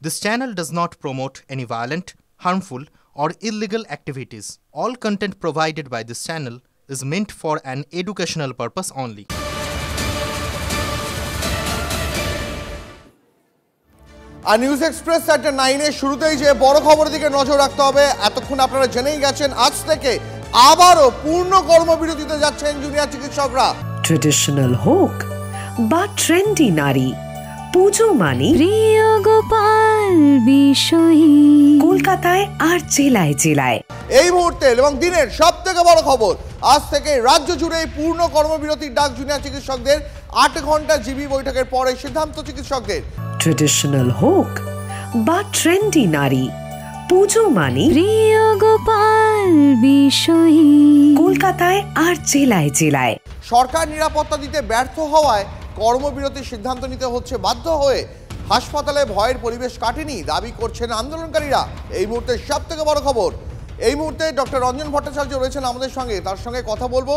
This channel does not promote any violent, harmful, or illegal activities. All content provided by this channel is meant for an educational purpose only. আর news express chapter 9 এর শুরুতেই যে বড় খবরের দিকে নজর রাখতে হবে। এতক্ষণ আপনারা জেনেই গেছেন আজ থেকে আবারও পূর্ণ কর্মবিরতিতে যাচ্ছেন জুনিয়র চিকিৎসকরা। ট্রেডিশনাল হোক বা ট্রেন্ডি নারী, পুজো মানে প্রিয় গোপাল বিষয়ী কলকাতায় আর জেলায় জেলায়। এই মুহূর্তে এবং দিনের সবথেকে বড় খবর, আজ থেকে রাজ্য জুড়ে পূর্ণ কর্মবিরতির ডাক জুনিয়র চিকিৎসকদের। 8 ঘন্টা জিবি বৈঠকের পরে সিদ্ধান্ত চিকিৎসকদের। ট্রেডিশনাল হোক বা ট্রেন্ডি নারী, পুজো মানে প্রিয় গোপাল বিষয়ী কলকাতায় আর জেলায় জেলায়। সরকার নিরাপত্তা দিতে ব্যর্থ হওয়ায় কর্মবিরতির সিদ্ধান্ত নিতে হচ্ছে বাধ্য হয়ে। হাসপাতালে ভয়ের পরিবেশ কাটেনি দাবি করছেন আন্দোলনকারীরা। এই মুহূর্তে সবথেকে বড় খবর, এই মুহূর্তে ডক্টর রঞ্জন ভট্টাচার্য রয়েছেন আমাদের সঙ্গে, তার সঙ্গে কথা বলবো।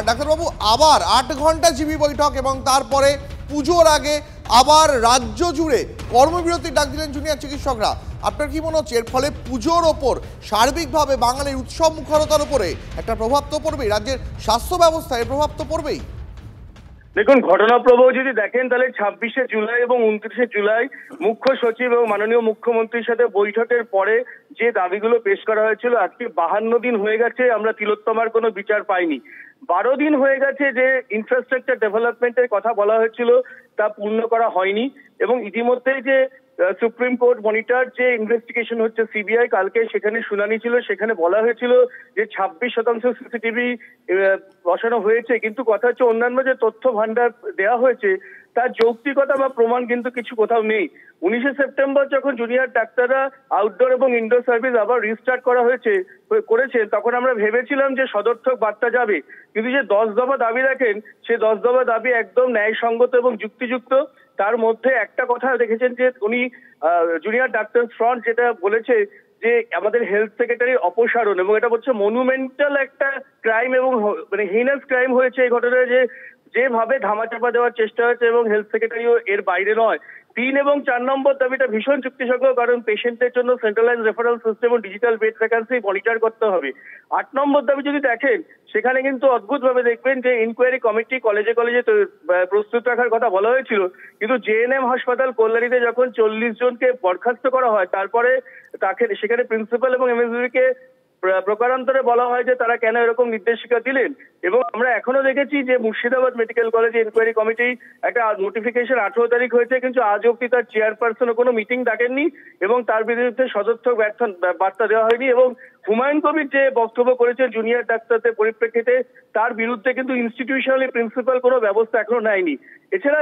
ডাক্তারবাবু, আবার 8 ঘন্টা জিবি বৈঠক এবং তারপরে পুজোর আগে আবার রাজ্য জুড়ে কর্মবিরতির ডাক দিলেন জুনিয়র চিকিৎসকরা। আপনার কি মনে হচ্ছে এর ফলে পুজোর ওপর সার্বিকভাবে বাঙালির উৎসব মুখরতার উপরে একটা প্রভাব তো পড়বেই, রাজ্যের স্বাস্থ্য ব্যবস্থায় প্রভাব তো পড়বেই? দেখুন, ঘটনাপ্রবাহ যদি দেখেন তাহলে 26শে জুলাই এবং 29শে জুলাই মুখ্য সচিব এবং মাননীয় মুখ্যমন্ত্রীর সাথে বৈঠকের পরে যে দাবিগুলো পেশ করা হয়েছিল, আজকে 52 দিন হয়ে গেছে আমরা তিলোত্তমার কোনো বিচার পাইনি। 12 দিন হয়ে গেছে যে ইনফ্রাস্ট্রাকচার ডেভেলপমেন্টের কথা বলা হয়েছিল তা পূর্ণ করা হয়নি এবং ইতিমধ্যেই যে সুপ্রিম কোর্ট মনিটর যে ইনভেস্টিগেশন হচ্ছে সিবিআই, কালকে সেখানে শুনানি ছিল, সেখানে বলা হয়েছিল যে 26% সিসিটিভি বসানো হয়েছে, কিন্তু কথা হচ্ছে অন্যান্য যে তথ্য ভান্ডার দেওয়া হয়েছে তার যৌক্তিকতা বা প্রমাণ কিন্তু কিছু কোথাও নেই। 19শে সেপ্টেম্বর যখন জুনিয়র ডাক্তাররা আউটডোর এবং ইনডোর সার্ভিস আবার রিস্টার্ট করেছে তখন আমরা ভেবেছিলাম যে সদর্থক বার্তা যাবে, কিন্তু যে 10 দফা দাবি দেখেন সে 10 দফা দাবি একদম ন্যায়সঙ্গত এবং যুক্তিযুক্ত। তার মধ্যে একটা কথা দেখেছেন যে উনি জুনিয়র ডাক্তার ফ্রন্ট যেটা বলেছে যে আমাদের হেলথ সেক্রেটারির অপসারণ, এবং এটা বলছে মনুমেন্টাল একটা ক্রাইম এবং মানে হিনাস ক্রাইম হয়েছে এই ঘটনায়, যেভাবে ধামাচাপা দেওয়ার চেষ্টা হয়েছে এবং হেলথ সেক্রেটারিও এর বাইরে নয়। 3 এবং 4 নম্বর দাবিটা ভীষণ যুক্তিসঙ্গত, কারণ পেশেন্টের জন্য সেন্ট্রালাইজ রেফারেল সিস্টেম ও ডিজিটাল বেড ভ্যাকান্সি মনিটর করতে হবে। 8 নম্বর দাবি যদি দেখেন সেখানে কিন্তু অদ্ভুত ভাবে দেখবেন যে ইনকোয়ারি কমিটি কলেজে কলেজে প্রস্তুত রাখার কথা বলা হয়েছিল, কিন্তু জেএনএম হাসপাতাল কল্যাণীতে যখন 40 জনকে বরখাস্ত করা হয় তারপরে তাকে সেখানে প্রিন্সিপাল এবং এমএসবি কে প্রকারান্তরে বলা হয় যে তারা কেন এরকম নির্দেশিকা দিলেন। এবং আমরা এখনো দেখেছি যে মুর্শিদাবাদ মেডিকেল কলেজে ইনকোয়ারি কমিটি একটা নোটিফিকেশন 18 তারিখ হয়েছে, কিন্তু আজ অব্দি তার চেয়ারপারসনও কোনো মিটিং ডাকেননি এবং তার বিরুদ্ধে সদর্থক বার্তা দেওয়া হয়নি। এবং হুমায়ুন কবির যে বক্তব্য করেছে জুনিয়র ডাক্তারদের পরিপ্রেক্ষিতে, তার বিরুদ্ধে কিন্তু ইনস্টিটিউশনালি প্রিন্সিপাল কোনো ব্যবস্থা এখনো নেয়নি। এছাড়া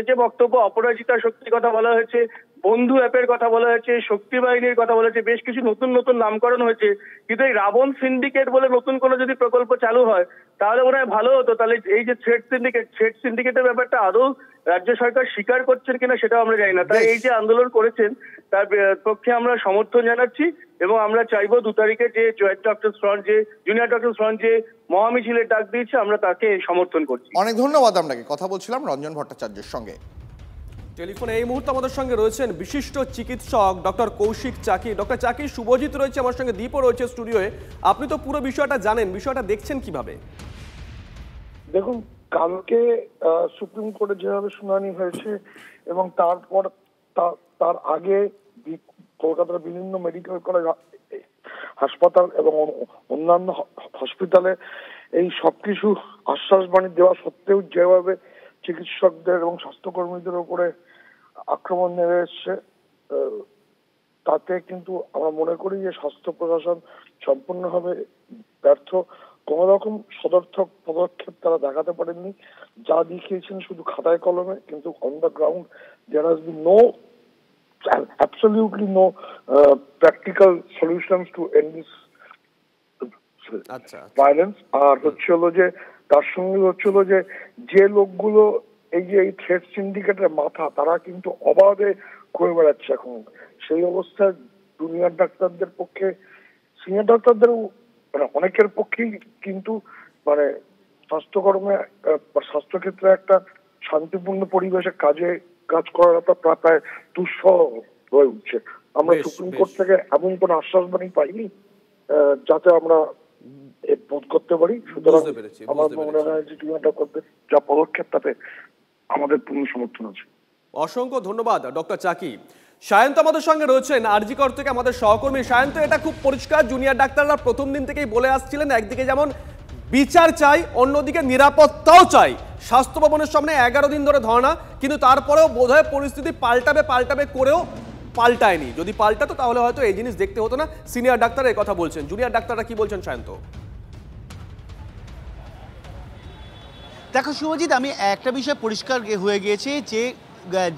যে বক্তব্য অপরাজিতা শক্তির কথা বলা হয়েছে, বন্ধু অ্যাপের কথা বলা হয়েছে, শক্তি বাহিনীর কথা বলা হয়েছে, বেশ কিছু নতুন নতুন নামকরণ হয়েছে, কিন্তু এই রাবণ সিন্ডিকেট বলে নতুন কোনো যদি প্রকল্প চালু হয় তাহলে মনে হয় ভালো হতো। তাহলে এই যে থ্রেড সিন্ডিকেটের ব্যাপারটা আদৌ রাজ্য সরকার স্বীকার করছেন কিনা সেটাও আমরা জানি না। তাই এই যে আন্দোলন করেছেন তার পক্ষে আমরা সমর্থন জানাচ্ছি এবং আমরা চাইবো 2 তারিখে যে জুনিয়র ডক্টর ফ্রন্ট যে মহামিছিলের ডাক দিয়েছে আমরা তাকে সমর্থন করছি। অনেক ধন্যবাদ। আপনাকে কথা বলছিলাম রঞ্জন ভট্টাচার্যের সঙ্গে। টেলিফোনে এই মুহূর্তে আমাদের সঙ্গে রয়েছেন বিশিষ্ট চিকিৎসক ডক্টর কৌশিক চাকি। ডক্টর চাকি, শুভজিৎ রয়েছে আমার সঙ্গে, দীপও রয়েছে স্টুডিওয়ে। আপনি তো পুরো বিষয়টা জানেন, বিষয়টা দেখছেন কিভাবে? দেখুন, কালকে সুপ্রিম কোর্টে যেভাবে শুনানি হয়েছে এবং তারপর তার আগে কলকাতার বিভিন্ন মেডিকেল কলেজ হাসপাতাল এবং অন্যান্য হসপিটালে এই সবকিছু আশ্বাস বাণী দেওয়া সত্ত্বেও যেভাবে চিকিৎসকদের এবং স্বাস্থ্যকর্মীদের উপরে আক্রমণ নেমে এসছে, তাতে কিন্তু আমরা মনে করি যে স্বাস্থ্য প্রশাসন সম্পূর্ণভাবে ব্যর্থ। কোন রকম সদর্থক পদক্ষেপ তারা দেখাতে পারেননি, যা দেখিয়েছেন শুধু খাতায় কলমে, কিন্তু on the ground there has been absolutely no practical solutions to end this violence. আর হচ্ছিল যে তার সঙ্গে হচ্ছিল যে লোকগুলো এই যে এই থ্রেড সিন্ডিকেটের মাথা, তারা কিন্তু অবাধে ঘুরে বেড়াচ্ছে এখন। সেই অবস্থায় জুনিয়র ডাক্তারদের পক্ষে, সিনিয়র ডাক্তারদের মানে অনেকের পক্ষেই কিন্তু মানে স্বাস্থ্যকর্মে বা স্বাস্থ্যক্ষেত্রে একটা শান্তিপূর্ণ পরিবেশে কাজ করাটা প্রায় দুঃসহ হয়ে উঠছে। আমরা বেশ, সুপ্রিম বেশ। কোর্ট থেকে এমন কোনো আশ্বাসবাণী পাইনি যাতে আমরা বোধ করতে পারি। সুতরাং বুঝতে পেরেছি, আমার বুঝতে মনে পেরেছি। হয় যে টিমাটা করবে যা পদক্ষেপ তাতে আমাদের পূর্ণ সমর্থন আছে। অসংখ্য ধন্যবাদ ডক্টর চাকি। সায়ন্ত আমাদের সঙ্গে রয়েছেন আরজি কর থেকে আমাদের সহকর্মী। সায়ন্ত, এটা খুব পরিষ্কার, জুনিয়র ডাক্তাররা প্রথম দিন থেকেই বলে আসছিলেন একদিকে যেমন বিচার চাই, অন্যদিকে নিরাপত্তাও চাই। স্বাস্থ্য ভবনের সামনে 11 দিন ধরে ধর্ণা, কিন্তু তারপরেও বোধহয় পরিস্থিতি পাল্টাবে করেও পাল্টায়নি। যদি পাল্টাতো তাহলে হয়তো এই জিনিস দেখতে হতো না। সিনিয়র ডাক্তার এই কথা বলছেন, জুনিয়র ডাক্তাররা কি বলছেন সায়ন্ত? দেখো শুভজিৎ, আমি একটা বিষয় পরিষ্কার হয়ে গিয়েছে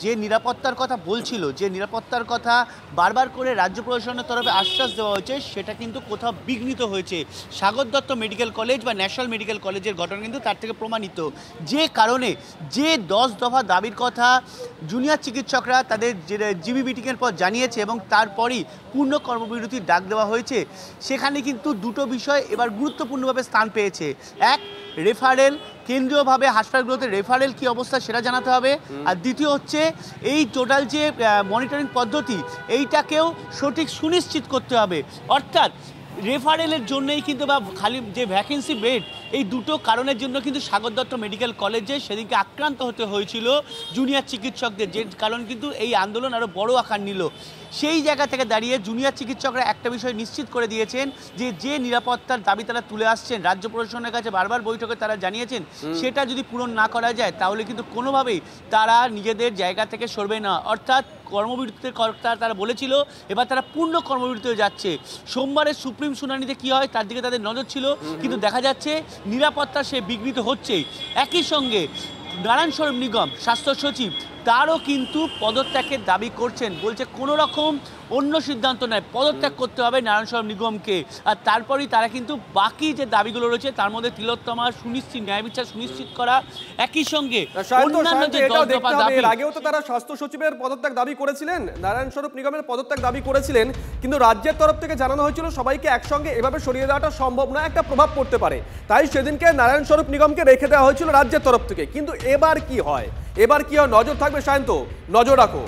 যে নিরাপত্তার কথা বলছিল, যে নিরাপত্তার কথা বারবার করে রাজ্য প্রশাসনের তরফে আশ্বাস দেওয়া হয়েছে, সেটা কিন্তু কোথাও বিঘ্নিত হয়েছে। সাগর দত্ত মেডিকেল কলেজ বা ন্যাশনাল মেডিকেল কলেজের ঘটনা কিন্তু তার থেকে প্রমাণিত। যে কারণে যে 10 দফা দাবির কথা জুনিয়র চিকিৎসকরা তাদের জিবি মিটিংয়ের পর জানিয়েছে এবং তারপরই পূর্ণ কর্মবিরতির ডাক দেওয়া হয়েছে, সেখানে কিন্তু দুটো বিষয় এবার গুরুত্বপূর্ণভাবে স্থান পেয়েছে। এক, রেফারেল, কেন্দ্রীয়ভাবে হাসপাতালগুলোতে রেফারেল কী অবস্থা সেটা জানাতে হবে। আর দ্বিতীয় হচ্ছে এই টোটাল যে মনিটরিং পদ্ধতি, এইটাকেও সঠিক সুনিশ্চিত করতে হবে। অর্থাৎ রেফারেলের জন্যই কিন্তু বা খালি যে ভ্যাকেন্সি বেড, এই দুটো কারণের জন্য কিন্তু সাগর দত্ত মেডিকেল কলেজে সেদিনকে আক্রান্ত হতে হয়েছিল জুনিয়র চিকিৎসকদের, যে কারণ কিন্তু এই আন্দোলন আরও বড় আকার নিল। সেই জায়গা থেকে দাঁড়িয়ে জুনিয়র চিকিৎসকরা একটা বিষয় নিশ্চিত করে দিয়েছেন যে নিরাপত্তার দাবি তারা তুলে আসছেন, রাজ্য প্রশাসনের কাছে বারবার বৈঠকে তারা জানিয়েছেন, সেটা যদি পূরণ না করা যায় তাহলে কিন্তু কোনোভাবেই তারা নিজেদের জায়গা থেকে সরবে না। অর্থাৎ কর্মবিরতির কথা তারা বলেছিল, এবার তারা পূর্ণ কর্মবিরতিতে যাচ্ছে। সোমবারের সুপ্রিম শুনানিতে কী হয় তার দিকে তাদের নজর ছিল, কিন্তু দেখা যাচ্ছে নিরাপত্তা সে বিঘ্নিত হচ্ছেই। একই সঙ্গে নারায়ণ স্বরূপ নিগম স্বাস্থ্য সচিব তারও কিন্তু পদত্যাগের দাবি করছেন, বলছে কোনো রকম অন্য সিদ্ধান্ত নয়, পদত্যাগ করতে হবে নারায়ণ স্বরূপ নিগমকে। আর তারপরেই তারা কিন্তু বাকি যে দাবিগুলো রয়েছে তার মধ্যে তিলোত্তমা সুনিশ্চিত, ন্যায় বিচার সুনিশ্চিত করা, একই সঙ্গে অন্যান্য যে 10 দফা দাবি। এর আগেও তো তারা স্বাস্থ্য সচিবের পদত্যাগ দাবি করেছিলেন, নারায়ণ স্বরূপ নিগমের পদত্যাগ দাবি করেছিলেন, কিন্তু রাজ্যের তরফ থেকে জানানো হয়েছিল সবাইকে একসঙ্গে এভাবে সরিয়ে দেওয়াটা সম্ভব না, একটা প্রভাব পড়তে পারে। তাই সেদিনকে নারায়ণ স্বরূপ নিগমকে রেখে দেওয়া হয়েছিল রাজ্যের তরফ থেকে। কিন্তু এবার কি হয়, নজর থাকবে সায়ন্ত, নজর রাখো।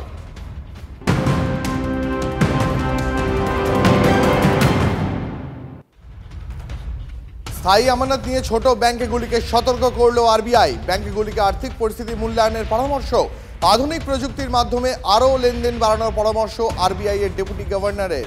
স্থায়ী আমানত নিয়ে ছোট ব্যাংকগুলিকে সতর্ক করল আরবিআই। ব্যাংকগুলিকে আর্থিক পরিস্থিতি মূল্যায়নের পরামর্শ, আধুনিক প্রযুক্তির মাধ্যমে আরও লেনদেন বাড়ানোর পরামর্শ আরবিআই এর ডেপুটি গভর্নরের।